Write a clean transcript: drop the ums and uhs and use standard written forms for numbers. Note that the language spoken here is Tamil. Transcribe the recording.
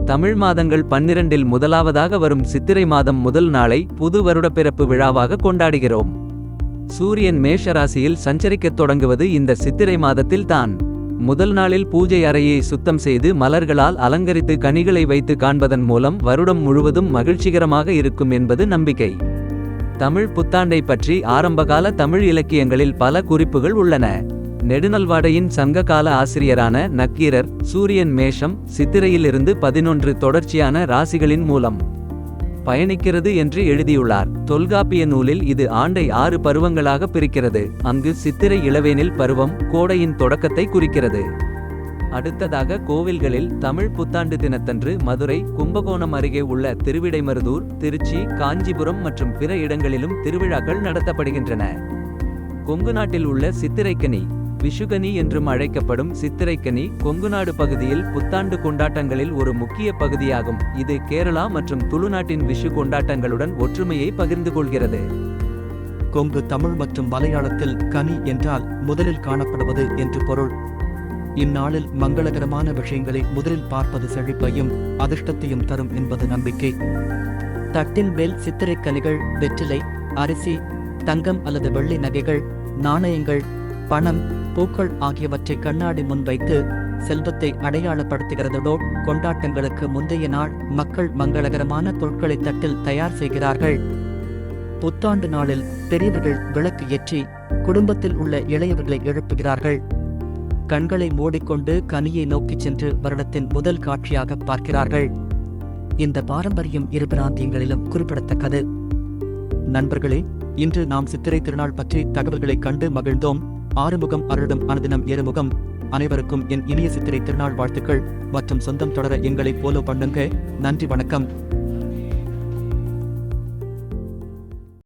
தமிழ் மாதங்கள் 12இல் முதலாவதாக வரும் சித்திரை மாதம் முதல் நாளை புது வருடப்பிறப்பு விழாவாக கொண்டாடுகிறோம். சூரியன் மேஷ ராசியில் சஞ்சரிக்கத் தொடங்குவது இந்த சித்திரை மாதத்தில்தான். முதல் நாளில் பூஜை அறையை சுத்தம் செய்து மலர்களால் அலங்கரித்து கனிகளை வைத்து காண்பதன் மூலம் வருடம் முழுவதும் மகிழ்ச்சிகரமாக இருக்கும் என்பது நம்பிக்கை. தமிழ் புத்தாண்டை பற்றி ஆரம்பகால தமிழ் இலக்கியங்களில் பல குறிப்புகள் உள்ளன. நெடுநல்வாடையின் சங்ககால ஆசிரியரான நக்கீரர் சூரியன் மேஷம் சித்திரையிலிருந்து 11 தொடர்ச்சியான ராசிகளின் மூலம் பயணிக்கிறது என்று எழுதியுள்ளார். தொல்காப்பிய நூலில் இது ஆண்டை 6 பருவங்களாக பிரிக்கிறது. அங்கு சித்திரை இளவேனில் பருவம் கோடையின் தொடக்கத்தை குறிக்கிறது. அடுத்ததாக கோவில்களில் தமிழ் புத்தாண்டு தினத்தன்று மதுரை, கும்பகோணம் அருகே உள்ள திருவிடைமருதூர், திருச்சி, காஞ்சிபுரம் மற்றும் பிற இடங்களிலும் திருவிழாக்கள் நடத்தப்படுகின்றன. கொங்கு நாட்டில் உள்ள சித்திரைக்கனி, விஷுகனி என்றும் அழைக்கப்படும் சித்திரைக்கனி கொங்குநாடு பகுதியில் புத்தாண்டு கொண்டாட்டங்களில் ஒரு முக்கிய பகுதியாகும். இது கேரளா மற்றும் துளுநாட்டின் விஷு கொண்டாட்டங்களுடன் ஒற்றுமையை பகிர்ந்து கொள்கிறது. கொங்கு தமிழ் மற்றும் மலையாளத்தில் கனி என்றால் முதலில் காணப்படுவது என்று பொருள். இந்நாளில் மங்களகரமான விஷயங்களை முதலில் பார்ப்பது செழிப்பையும் அதிர்ஷ்டத்தையும் தரும் என்பது நம்பிக்கை. தட்டின் மேல் சித்திரைக்கனிகள், வெற்றிலை, அரிசி, தங்கம் அல்லது வெள்ளி நகைகள், நாணயங்கள், பணம், பூக்கள் ஆகியவற்றை கண்ணாடி முன் வைத்து செல்வத்தை அடையாளப்படுத்துகிறதோடு கொண்டாட்டங்களுக்கு முந்தைய நாள் மக்கள் மங்களகரமான பொருட்களை தட்டில் தயார் செய்கிறார்கள். புத்தாண்டு நாளில் பெரியவர்கள் விளக்கு ஏற்றி குடும்பத்தில் உள்ள இளையவர்களை எழுப்புகிறார்கள். கண்களை மூடிக்கொண்டு கனியை நோக்கிச் சென்று வருடத்தின் முதல் காட்சியாக பார்க்கிறார்கள். இந்த பாரம்பரியம் இரு பிராந்தியங்களிலும் குறிப்பிடத்தக்கது. நண்பர்களே, இன்று நாம் சித்திரை திருநாள் பற்றி தகவல்களை கண்டு மகிழ்ந்தோம். ஆறுமுகம் அருளும் அனுதினம் ஏறுமுகம். அனைவருக்கும் என் இனிய சித்திரை திருநாள் வாழ்த்துக்கள். மற்றும் சொந்தம் தொடர எங்களை ஃபாலோ பண்ணுங்க. நன்றி, வணக்கம்.